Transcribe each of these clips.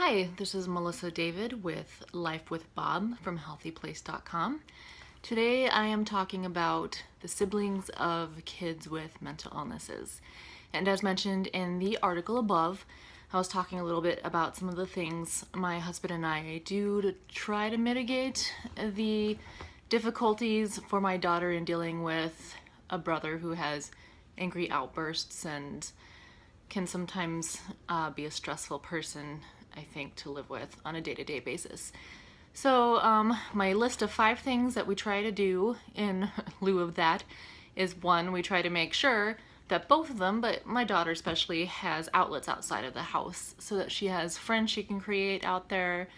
Hi, this is Melissa David with Life with Bob from HealthyPlace.com. Today I am talking about the siblings of kids with mental illnesses. And as mentioned in the article above, I was talking a little bit about some of the things my husband and I do to try to mitigate the difficulties for my daughter in dealing with a brother who has angry outbursts and can sometimes be a stressful person, I think, to live with on a day-to-day basis. So my list of 5 things that we try to do in lieu of that is 1, we try to make sure that both of them, but my daughter especially, has outlets outside of the house so that she has friends she can create out there,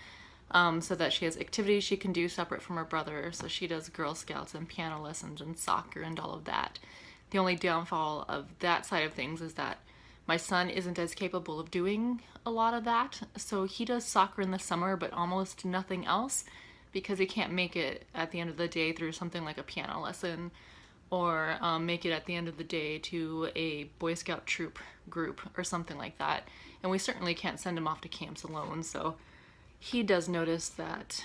so that she has activities she can do separate from her brother. So she does Girl Scouts and piano lessons and soccer and all of that. The only downfall of that side of things is that my son isn't as capable of doing a lot of that, so he does soccer in the summer but almost nothing else because he can't make it at the end of the day through something like a piano lesson or make it at the end of the day to a Boy Scout troop group or something like that. And we certainly can't send him off to camps alone, so he does notice that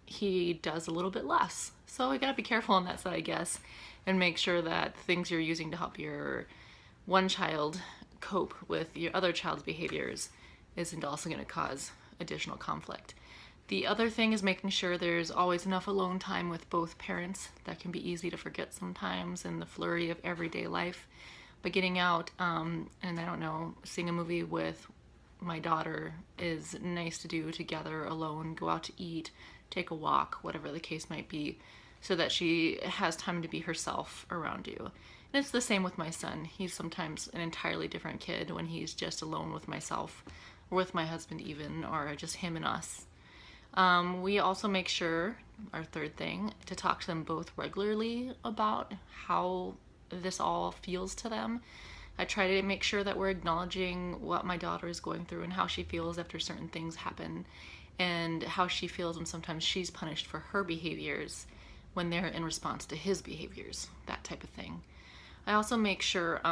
he does a little bit less. So we gotta be careful on that side, I guess, and make sure that things you're using to help your one child cope with your other child's behaviors isn't also going to cause additional conflict. The other thing is making sure there's always enough alone time with both parents. That can be easy to forget sometimes in the flurry of everyday life. But getting out and I don't know, seeing a movie with my daughter is nice to do together alone, go out to eat, take a walk, whatever the case might be, so that she has time to be herself around you. And it's the same with my son. He's sometimes an entirely different kid when he's just alone with myself, or with my husband even, or just him and us. We also make sure, our third thing, to talk to them both regularly about how this all feels to them. I try to make sure that we're acknowledging what my daughter is going through and how she feels after certain things happen, and how she feels when sometimes she's punished for her behaviors when they're in response to his behaviors, that type of thing. I also make sure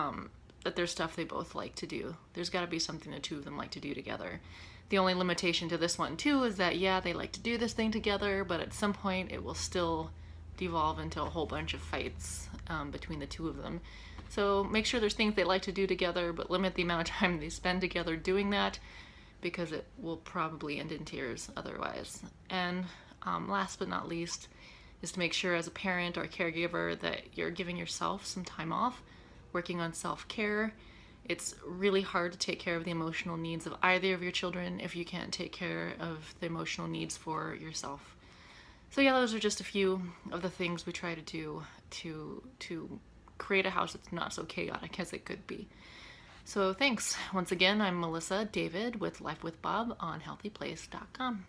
that there's stuff they both like to do. There's got to be something the two of them like to do together. The only limitation to this one too is that, yeah, they like to do this thing together, but at some point it will still devolve into a whole bunch of fights between the two of them. So make sure there's things they like to do together, but limit the amount of time they spend together doing that, because it will probably end in tears otherwise. And last but not least, is to make sure as a parent or a caregiver that you're giving yourself some time off, working on self-care. It's really hard to take care of the emotional needs of either of your children if you can't take care of the emotional needs for yourself. So yeah, those are just a few of the things we try to do to create a house that's not so chaotic as it could be. So thanks. Once again, I'm Melissa David with Life with Bob on HealthyPlace.com.